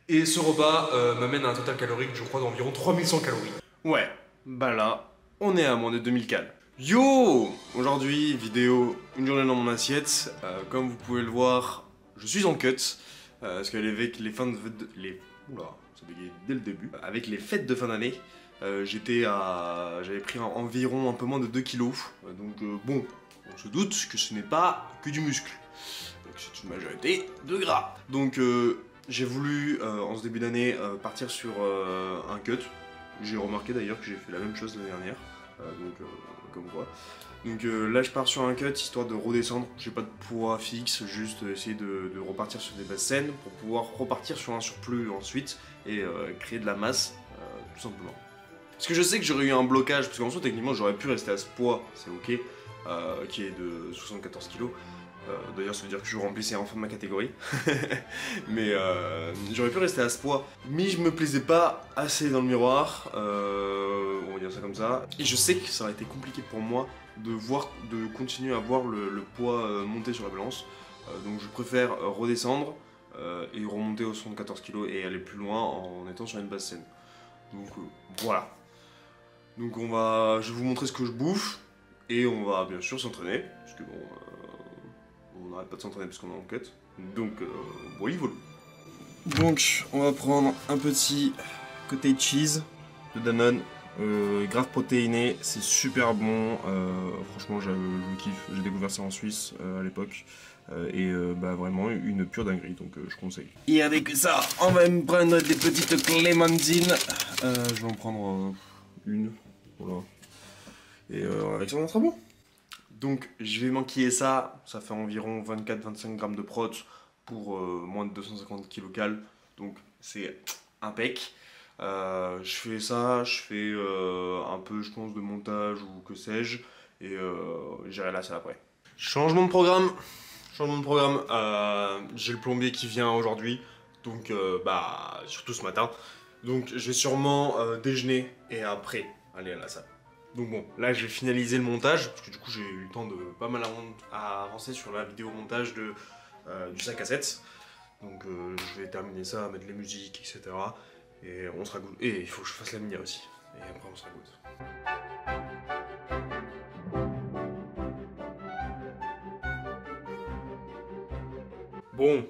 Et ce repas m'amène à un total calorique, je crois, d'environ 3100 calories. Ouais, bah là, on est à moins de 2000 cales. Yo! Aujourd'hui, vidéo, une journée dans mon assiette. Comme vous pouvez le voir, je suis en cut. Parce que avec les fins de... Oula, ça bégayait dès le début. Avec les fêtes de fin d'année, j'avais pris environ un peu moins de 2 kilos. Bon, on se doute que ce n'est pas que du muscle. Donc c'est une majorité de gras. J'ai voulu, en ce début d'année, partir sur un cut. J'ai remarqué d'ailleurs que j'ai fait la même chose l'année dernière, comme quoi. Là je pars sur un cut histoire de redescendre, j'ai pas de poids fixe, juste essayer de repartir sur des bases saines pour pouvoir repartir sur un surplus ensuite et créer de la masse, tout simplement. Parce que je sais que j'aurais eu un blocage, parce qu'en soi techniquement j'aurais pu rester à ce poids, c'est ok, qui est de 74 kg. D'ailleurs ça veut dire que je remplissais enfin ma catégorie. Mais j'aurais pu rester à ce poids. Mais je me plaisais pas assez dans le miroir, on va dire ça comme ça. Et je sais que ça aurait été compliqué pour moi de continuer à voir le poids monter sur la balance. Donc je préfère redescendre et remonter aux 74 kg et aller plus loin en étant sur une base saine. Voilà. Je vais vous montrer ce que je bouffe. Et on va bien sûr s'entraîner. Parce que bon... on n'arrête pas de s'entraîner parce qu'on est en cut. Voilà. Donc, on va prendre un petit cottage cheese de Danone. Grave protéiné, c'est super bon. Franchement, je kiffe. J'ai découvert ça en Suisse à l'époque. Vraiment une pure dinguerie, donc je conseille. Et avec ça, on va me prendre des petites clémentines. Je vais en prendre une. Voilà. Et avec ça, on sera bon. Donc je vais manquiller ça, ça fait environ 24-25 grammes de prot pour moins de 250 kcal, donc c'est impec. Je fais ça, je fais un peu je pense de montage ou que sais-je, et j'irai là ça après. Changement de programme, j'ai le plombier qui vient aujourd'hui, donc surtout ce matin, donc je vais sûrement déjeuner et après aller à la salle. Donc bon, là je vais finaliser le montage, parce que du coup j'ai eu le temps de pas mal avancer sur la vidéo montage du 5 à 7. Donc je vais terminer ça, mettre les musiques, etc. Et on sera good. Et il faut que je fasse la minière aussi. Et après on sera good. Bon,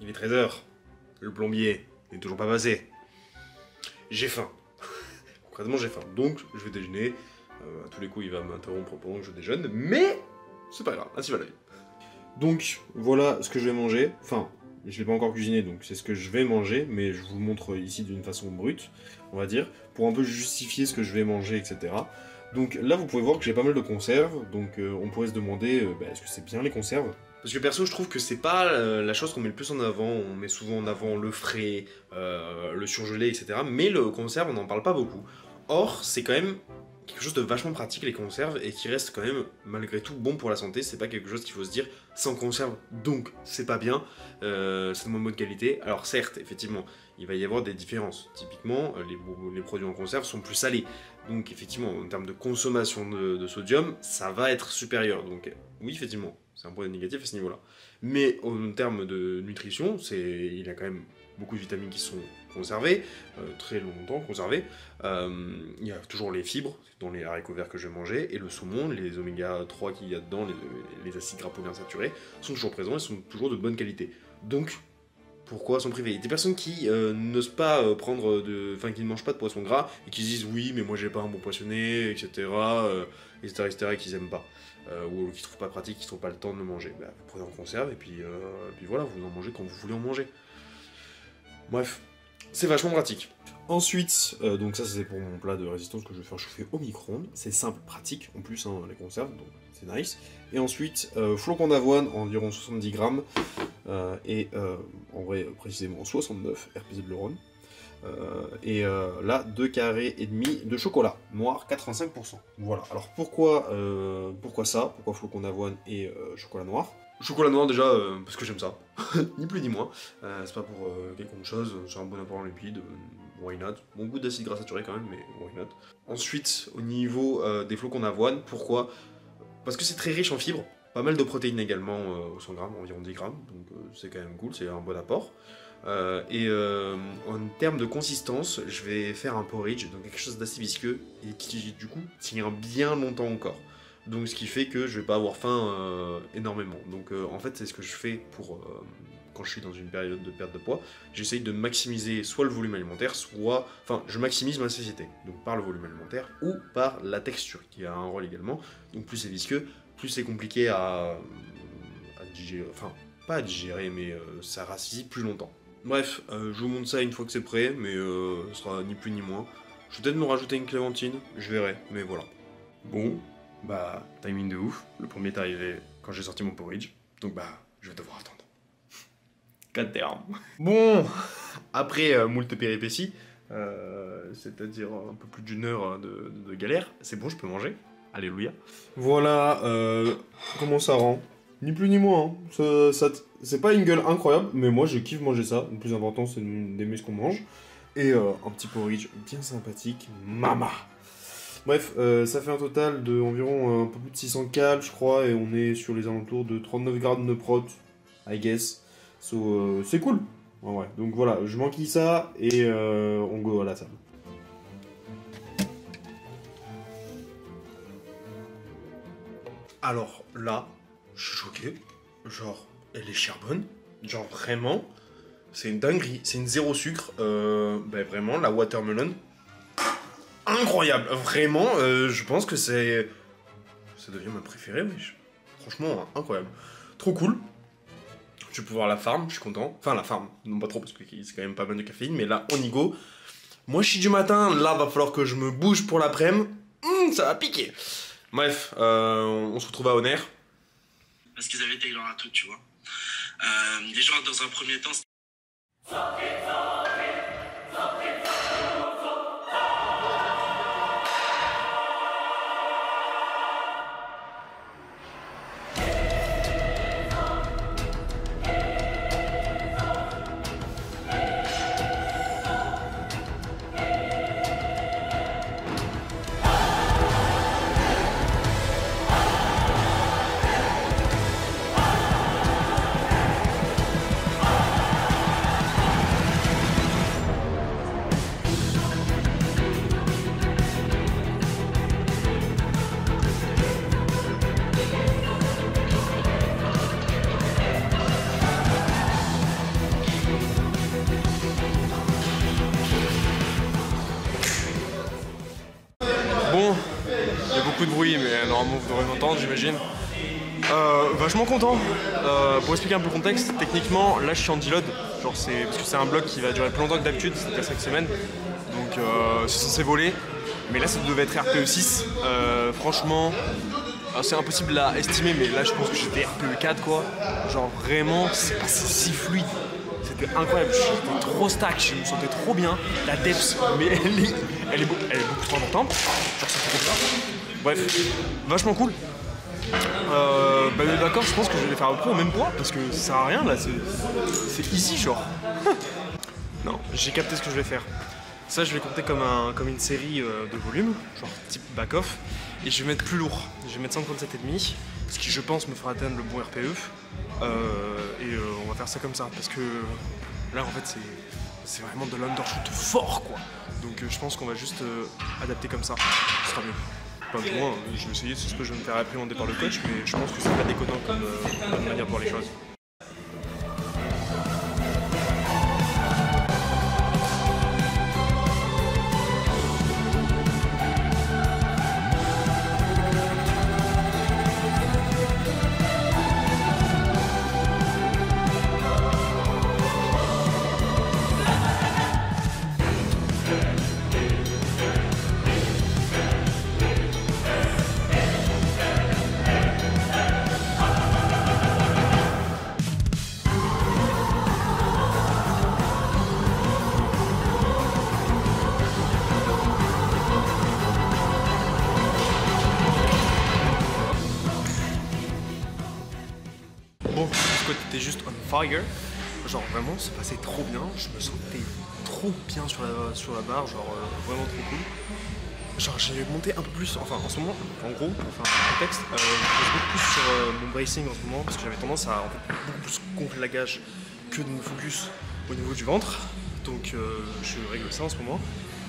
il est 13 h. Le plombier n'est toujours pas passé. J'ai faim. Concrètement j'ai faim. Donc je vais déjeuner. À tous les coups, il va m'interrompre pendant que je déjeune, mais c'est pas grave, ainsi va la vie. Donc, voilà ce que je vais manger. Enfin, je l'ai pas encore cuisiné, donc c'est ce que je vais manger, mais je vous le montre ici d'une façon brute, on va dire, pour un peu justifier ce que je vais manger, etc. Donc là, vous pouvez voir que j'ai pas mal de conserves, donc on pourrait se demander, est-ce que c'est bien les conserves? Parce que perso, je trouve que c'est pas la chose qu'on met le plus en avant. On met souvent en avant le frais, le surgelé, etc. Mais le conserve, on n'en parle pas beaucoup. Or, c'est quand même quelque chose de vachement pratique les conserves et qui reste quand même malgré tout bon pour la santé. C'est pas quelque chose qu'il faut se dire sans conserve donc c'est pas bien, c'est de moins bonne qualité. Alors certes effectivement il va y avoir des différences, typiquement les produits en conserve sont plus salés, donc effectivement en termes de consommation de sodium ça va être supérieur, donc oui effectivement c'est un point négatif à ce niveau là, mais en termes de nutrition il a quand même beaucoup de vitamines qui sont conservées, très longtemps conservées. Il y a toujours les fibres dans les haricots verts que je vais manger, et le saumon, les oméga 3 qu'il y a dedans, les acides gras polyinsaturés, sont toujours présents et sont toujours de bonne qualité. Donc, pourquoi s'en priver? Il y a des personnes qui n'osent pas qui ne mangent pas de poisson gras, et qui se disent oui, mais moi j'ai pas un bon poissonné, etc., et qu'ils aiment pas. Ou qui trouvent pas pratique, qui trouvent pas le temps de le manger. Vous prenez en conserve, et puis voilà, vous en mangez quand vous voulez en manger. Bref, c'est vachement pratique. Ensuite, donc ça c'est pour mon plat de résistance que je vais faire chauffer au micro-ondes. C'est simple, pratique, en plus les conserves, donc c'est nice. Et ensuite, flocons d'avoine, environ 70 grammes. En vrai, précisément 69, RPZ Bleu Rhône. Là, 2 carrés et demi de chocolat noir, 85%. Voilà, alors pourquoi ça? Pourquoi flocons d'avoine et chocolat noir? Chocolat noir déjà, parce que j'aime ça, ni plus ni moins. C'est pas pour quelconque chose, c'est un bon apport en lipides, why not. Bon goût d'acide gras saturé quand même, mais why not. Ensuite, au niveau des flocons d'avoine, pourquoi? Parce que c'est très riche en fibres, pas mal de protéines également au 100 grammes, environ 10 grammes, donc c'est quand même cool, c'est un bon apport. En termes de consistance, je vais faire un porridge, donc quelque chose d'assez visqueux et qui du coup tient bien longtemps encore. Donc ce qui fait que je vais pas avoir faim énormément. Donc en fait c'est ce que je fais pour quand je suis dans une période de perte de poids. J'essaye de maximiser soit le volume alimentaire, soit... Enfin, je maximise ma satiété. Donc par le volume alimentaire ou par la texture qui a un rôle également. Donc plus c'est visqueux, plus c'est compliqué à digérer. Enfin, pas à digérer, mais ça rassasie plus longtemps. Bref, je vous montre ça une fois que c'est prêt, mais ce sera ni plus ni moins. Je vais peut-être me rajouter une clémentine, je verrai, mais voilà. Bon, bah, timing de ouf. Le premier est arrivé quand j'ai sorti mon porridge, donc bah, je vais devoir attendre. 4 termes. Bon, après moult péripéties, c'est-à-dire un peu plus d'une heure de galère, c'est bon, je peux manger. Alléluia. Voilà, comment ça rend? Ni plus ni moins, hein. C'est pas une gueule incroyable, mais moi je kiffe manger ça. Le plus important c'est d'aimer ce qu'on mange. Et un petit porridge bien sympathique, mama. Bref, ça fait un total de environ un peu plus de 600 calories je crois, et on est sur les alentours de 39 grammes de prot, I guess. So, c'est cool. En vrai. Donc voilà, je m'enquille ça et on go à la table. Alors là, je suis choqué. Genre, elle est charbonne. Genre vraiment, c'est une dinguerie. C'est une zéro sucre. Ben vraiment, la watermelon. Incroyable. Vraiment, je pense que c'est... Ça devient ma préférée, wesh. Franchement, incroyable. Trop cool. Je vais pouvoir la farm, je suis content. Enfin, la farm, non pas trop, parce que c'est quand même pas mal de caféine, mais là, on y go. Moi, je suis du matin, là, va falloir que je me bouge pour l'après-midi. Ça va piquer. Bref, on se retrouve à Honner. Parce qu'ils avaient Taylor à tout, tu vois. Déjà, dans un premier temps... Bon, il y a beaucoup de bruit, mais normalement vous devrez m'entendre, j'imagine. Vachement content. Pour expliquer un peu le contexte, techniquement, là je suis en deload. Genre parce que c'est un bloc qui va durer plus longtemps que d'habitude, c'est-à-dire 5 semaines. Donc c'est censé voler. Mais là ça devait être RPE 6. Franchement, c'est impossible à estimer, mais là je pense que j'étais RPE 4 quoi. Genre vraiment, c'est passé si fluide. C'était incroyable, j'étais trop stack, je me sentais trop bien. La depth, mais elle est beaucoup trop importante. Genre c'est trop bien. Bref, vachement cool. D'accord, je pense que je vais faire un peu au même poids parce que ça sert à rien là, c'est easy genre. Non, j'ai capté ce que je vais faire. Ça je vais compter comme une série de volumes, genre type back-off, et je vais mettre plus lourd. Je vais mettre 137,5, ce qui je pense me fera atteindre le bon RPE. On va faire ça comme ça parce que là en fait c'est vraiment de l'undershoot fort quoi. Donc je pense qu'on va juste adapter comme ça, ce sera mieux. Enfin, du moins, je vais essayer, c'est ce que je vais me faire appréhender par le coach, mais je pense que c'est pas déconnant comme manière de voir les choses. Bon, ce côté était juste on fire. Genre vraiment, ça passait trop bien. Je me sentais trop bien sur la barre, genre vraiment trop cool. Genre j'ai monté un peu plus, enfin en ce moment, en gros, enfin en contexte, je pose beaucoup plus sur mon bracing en ce moment parce que j'avais tendance à en fait, beaucoup plus gonfler la gage que de me focus au niveau du ventre. Donc je règle ça en ce moment.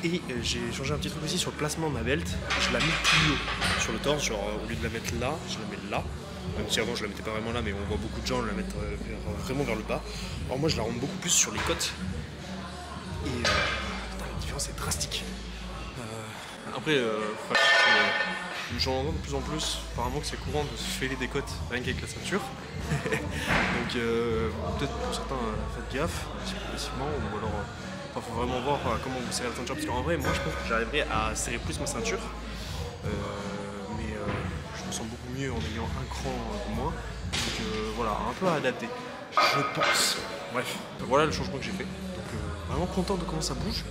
Et j'ai changé un petit truc aussi sur le placement de ma belt. Je la mets plus haut sur le torse, genre au lieu de la mettre là, je la mets là. Même si avant je la mettais pas vraiment là, mais on voit beaucoup de gens la mettre vraiment vers le bas. Alors moi je la rentre beaucoup plus sur les côtes. Et la différence est drastique. Après, j'en entends de plus en plus, apparemment que c'est courant de se fêler des côtes rien qu'avec la ceinture. Donc peut-être pour certains, faites gaffe, progressivement, ou alors faut vraiment voir comment vous serrez la ceinture. Parce qu'en vrai, moi je pense que j'arriverai à serrer plus ma ceinture, mais je me sens beaucoup mieux en ayant un cran de moins. Donc voilà, un peu à adapter, je pense. Bref, voilà le changement que j'ai fait. Donc vraiment content de comment ça bouge.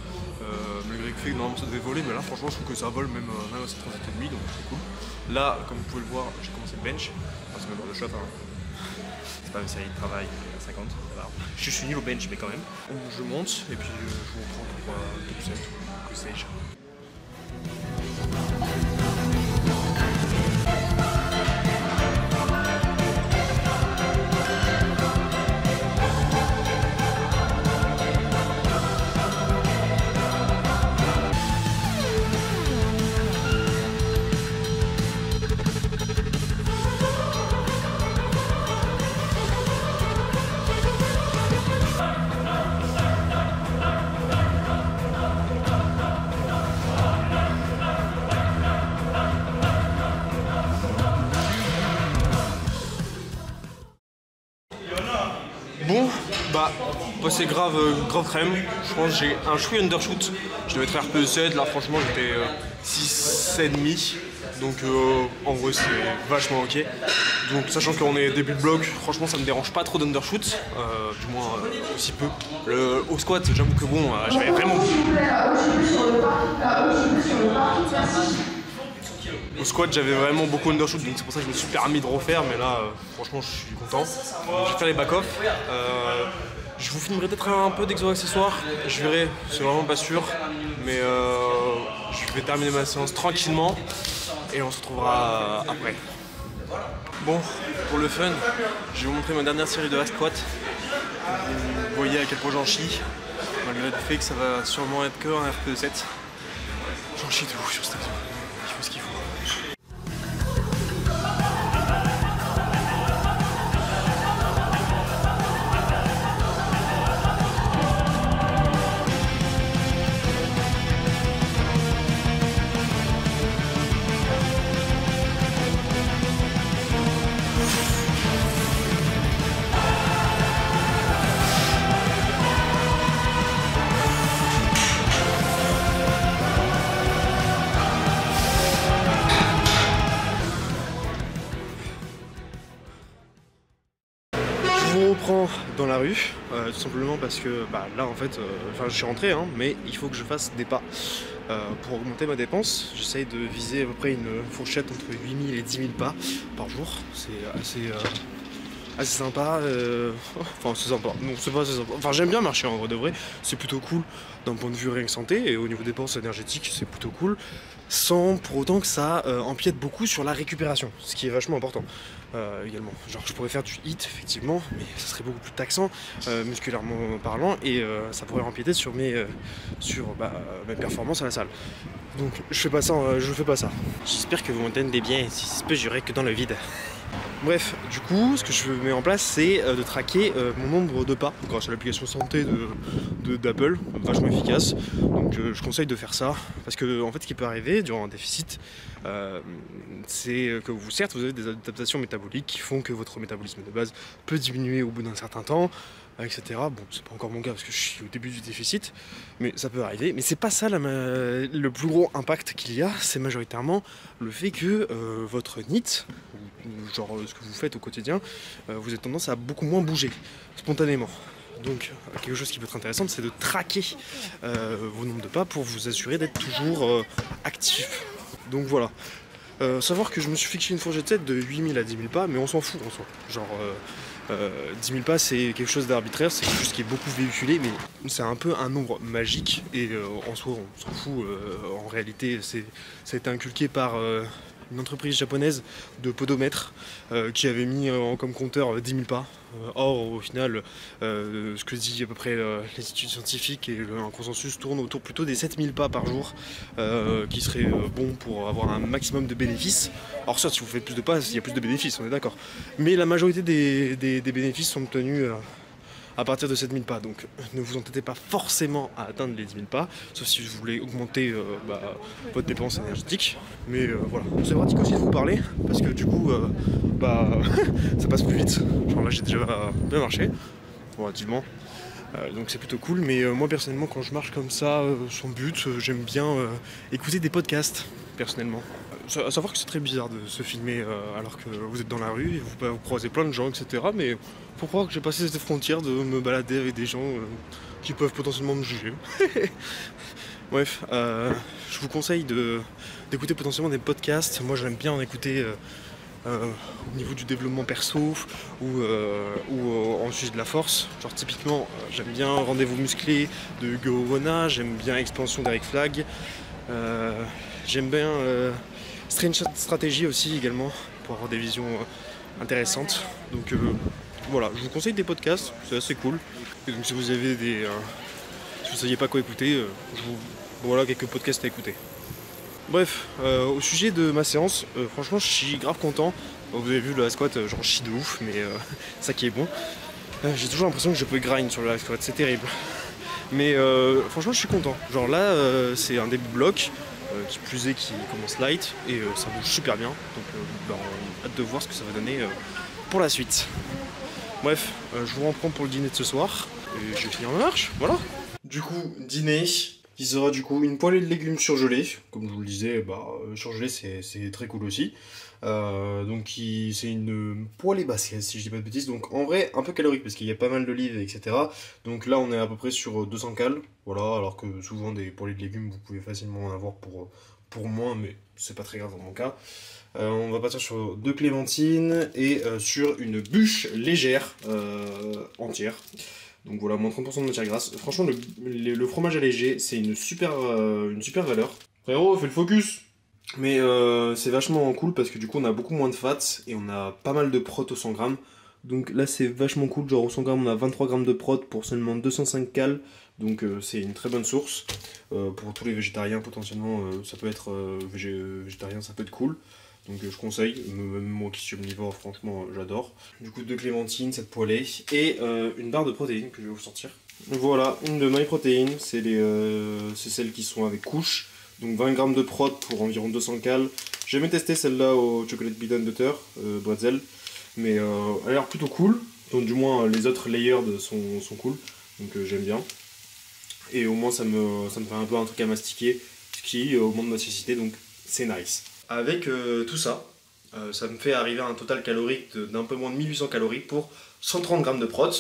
Malgré le fait que normalement ça devait voler, mais là franchement je trouve que ça vole même à 7,5, donc c'est cool. Là, comme vous pouvez le voir, j'ai commencé le bench, parce que le shot, c'est pas une série de travail à 50, je suis nul au bench mais quand même. Je monte et puis je vous reprends pour top 7 ou que sais-je. Bon, bah c'est grave crème. Je pense que j'ai un chouïa undershoot. Je devais faire RPE7, là franchement j'étais 6,5. Donc en vrai c'est vachement ok. Donc sachant qu'on est début de bloc, franchement ça me dérange pas trop d'undershoot, du moins aussi peu. Au squat j'avoue que bon, j'avais vraiment... Au squat j'avais vraiment beaucoup d'undershoot, donc c'est pour ça que je me suis permis de refaire, mais là franchement je suis content. Je vais faire les back-off. Je vous filmerai peut-être un peu d'exo accessoires, je verrai, c'est vraiment pas sûr, mais je vais terminer ma séance tranquillement et on se retrouvera après. Bon, pour le fun, je vais vous montrer ma dernière série de hack squat. Vous voyez à quel point j'en chie, malgré le fait que ça va sûrement être que un RPE7. J'en chie de ouf sur cette exo. Il faut ce qu'il faut. Je vous reprends dans la rue, tout simplement parce que là en fait, je suis rentré, mais il faut que je fasse des pas pour augmenter ma dépense. J'essaye de viser à peu près une fourchette entre 8000 et 10 000 pas par jour. C'est assez sympa, enfin c'est sympa, non c'est pas assez sympa, enfin j'aime bien marcher en vrai de vrai, c'est plutôt cool d'un point de vue rien que santé, et au niveau dépenses énergétiques c'est plutôt cool, sans pour autant que ça empiète beaucoup sur la récupération, ce qui est vachement important également. Genre je pourrais faire du HIIT effectivement, mais ça serait beaucoup plus taxant musculairement parlant, et ça pourrait empiéter sur mes performances à la salle. Donc je fais pas ça. J'espère que vous m'entendez bien, si c'est peu j'irai que dans le vide. Bref, du coup, ce que je mets en place, c'est de traquer mon nombre de pas grâce à l'application santé d'Apple, vachement efficace. Donc je conseille de faire ça, parce que en fait, ce qui peut arriver durant un déficit, c'est que certes, vous avez des adaptations métaboliques qui font que votre métabolisme de base peut diminuer au bout d'un certain temps, etc. Bon, c'est pas encore mon cas parce que je suis au début du déficit, mais ça peut arriver. Mais c'est pas ça le plus gros impact qu'il y a, c'est majoritairement le fait que votre NEAT, genre ce que vous faites au quotidien, vous avez tendance à beaucoup moins bouger spontanément. Donc quelque chose qui peut être intéressant, c'est de traquer vos nombres de pas pour vous assurer d'être toujours actif. Donc voilà. Savoir que je me suis fixé une fourchette 7 de 8000 à 10 000 pas, mais on s'en fout en soi. Genre 10 000 pas c'est quelque chose d'arbitraire, c'est quelque chose qui est beaucoup véhiculé, mais c'est un peu un nombre magique, et en soi on s'en fout. En réalité ça a été inculqué par une entreprise japonaise de podomètres qui avait mis comme compteur 10 000 pas. Or, au final, ce que dit à peu près les études scientifiques et un consensus tourne autour plutôt des 7 000 pas par jour, qui serait bon pour avoir un maximum de bénéfices. Alors certes, si vous faites plus de pas, il y a plus de bénéfices, on est d'accord. Mais la majorité des bénéfices sont obtenus à partir de 7 000 pas. Donc ne vous entêtez pas forcément à atteindre les 10 000 pas, sauf si vous voulez augmenter votre dépense énergétique. Mais voilà, c'est pratique aussi de vous parler, parce que du coup, ça passe plus vite. Genre là, j'ai déjà bien marché, relativement. Donc c'est plutôt cool, mais moi personnellement quand je marche comme ça, sans but, j'aime bien écouter des podcasts, personnellement. À savoir que c'est très bizarre de se filmer alors que vous êtes dans la rue et vous croisez plein de gens, etc. Mais faut croire que j'ai passé cette frontière de me balader avec des gens qui peuvent potentiellement me juger. Bref, je vous conseille d'écouter potentiellement des podcasts. Moi j'aime bien en écouter au niveau du développement perso ou en sujet de la force. Genre typiquement, j'aime bien Rendez-vous musclé de Hugo Owona, j'aime bien Expansion d'Eric Flag, j'aime bien Strange Strategy aussi également, pour avoir des visions intéressantes. Donc voilà, je vous conseille des podcasts, c'est assez cool. Et donc si vous avez si vous saviez pas quoi écouter, voilà quelques podcasts à écouter. Bref, au sujet de ma séance, franchement je suis grave content. Vous avez vu le squat, j'en chie de ouf, mais c'est ça qui est bon. J'ai toujours l'impression que je peux grind sur le squat, c'est terrible. Mais franchement je suis content. Genre là c'est un début de bloc, qui plus est qui commence light, et ça bouge super bien. Donc on a hâte de voir ce que ça va donner pour la suite. Bref, je vous reprends pour le dîner de ce soir, et je vais finir ma marche, voilà. Du coup, dîner, qui sera du coup une poêlée de légumes surgelés. Comme je vous le disais, surgelé c'est très cool aussi. Donc c'est une poêlée basquaise si je dis pas de bêtises. Donc en vrai un peu calorique parce qu'il y a pas mal d'olives etc. Donc là on est à peu près sur 200 cales. Voilà, alors que souvent des poêlées de légumes vous pouvez facilement en avoir pour moins, mais c'est pas très grave dans mon cas. On va partir sur 2 clémentines et sur une bûche légère entière. Donc voilà, moins 30% de matière grasse. Franchement, le fromage allégé, c'est une super valeur. Frérot, fais le focus. Mais c'est vachement cool parce que du coup, on a beaucoup moins de fats et on a pas mal de prot au 100 grammes. Donc là, c'est vachement cool. Genre au 100 grammes, on a 23 grammes de prot pour seulement 205 cales. Donc c'est une très bonne source. Pour tous les végétariens, potentiellement, ça peut être végétarien, ça peut être cool. Donc je conseille, même moi qui suis omnivore, franchement j'adore. Du coup 2 clémentines, cette poêlée, et une barre de protéines que je vais vous sortir. Voilà, une de MyProtein, c'est celles qui sont avec couche. Donc 20 grammes de prot pour environ 200 cales. J'ai jamais testé celle-là au chocolate bacon butter, bretzel, mais elle a l'air plutôt cool. Donc du moins les autres layers sont cool, donc j'aime bien. Et au moins ça me fait un peu un truc à mastiquer, ce qui augmente ma satiété, donc c'est nice. Avec tout ça, ça me fait arriver à un total calorique d'un peu moins de 1800 calories pour 130 grammes de prot,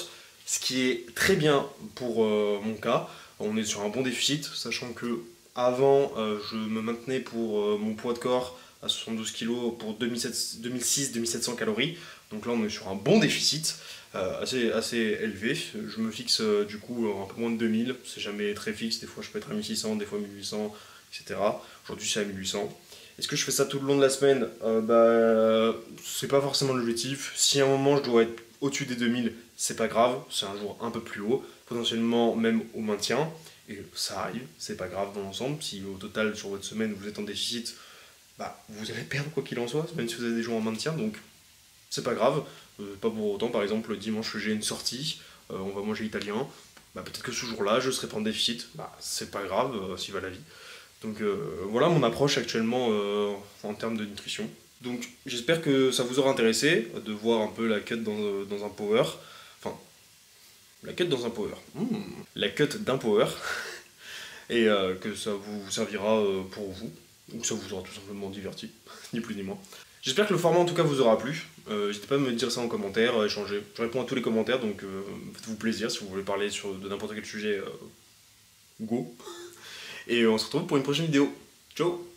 ce qui est très bien pour mon cas. On est sur un bon déficit, sachant que avant je me maintenais pour mon poids de corps à 72 kg pour 2600-2700 calories. Donc là on est sur un bon déficit, assez élevé. Je me fixe du coup un peu moins de 2000, c'est jamais très fixe, des fois je peux être à 1600, des fois 1800, etc. Aujourd'hui c'est à 1800. Est-ce que je fais ça tout le long de la semaine? C'est pas forcément l'objectif. Si à un moment je dois être au-dessus des 2000, c'est pas grave, c'est un jour un peu plus haut, potentiellement même au maintien, et ça arrive, c'est pas grave dans l'ensemble. Si au total sur votre semaine vous êtes en déficit, vous allez perdre quoi qu'il en soit, même si vous avez des jours en maintien, donc c'est pas grave. Pas pour autant, par exemple, le dimanche j'ai une sortie, on va manger italien, peut-être que ce jour-là je serai pas en déficit, c'est pas grave, s'y va la vie. Donc voilà mon approche actuellement en termes de nutrition. Donc j'espère que ça vous aura intéressé de voir un peu la cut dans un power. Enfin, la cut dans un power. La cut d'un power. Et que ça vous servira pour vous. Ou que ça vous aura tout simplement diverti, ni plus ni moins. J'espère que le format en tout cas vous aura plu. N'hésitez pas à me dire ça en commentaire, échanger. Je réponds à tous les commentaires, donc faites-vous plaisir si vous voulez parler de n'importe quel sujet. Go. Et on se retrouve pour une prochaine vidéo. Ciao!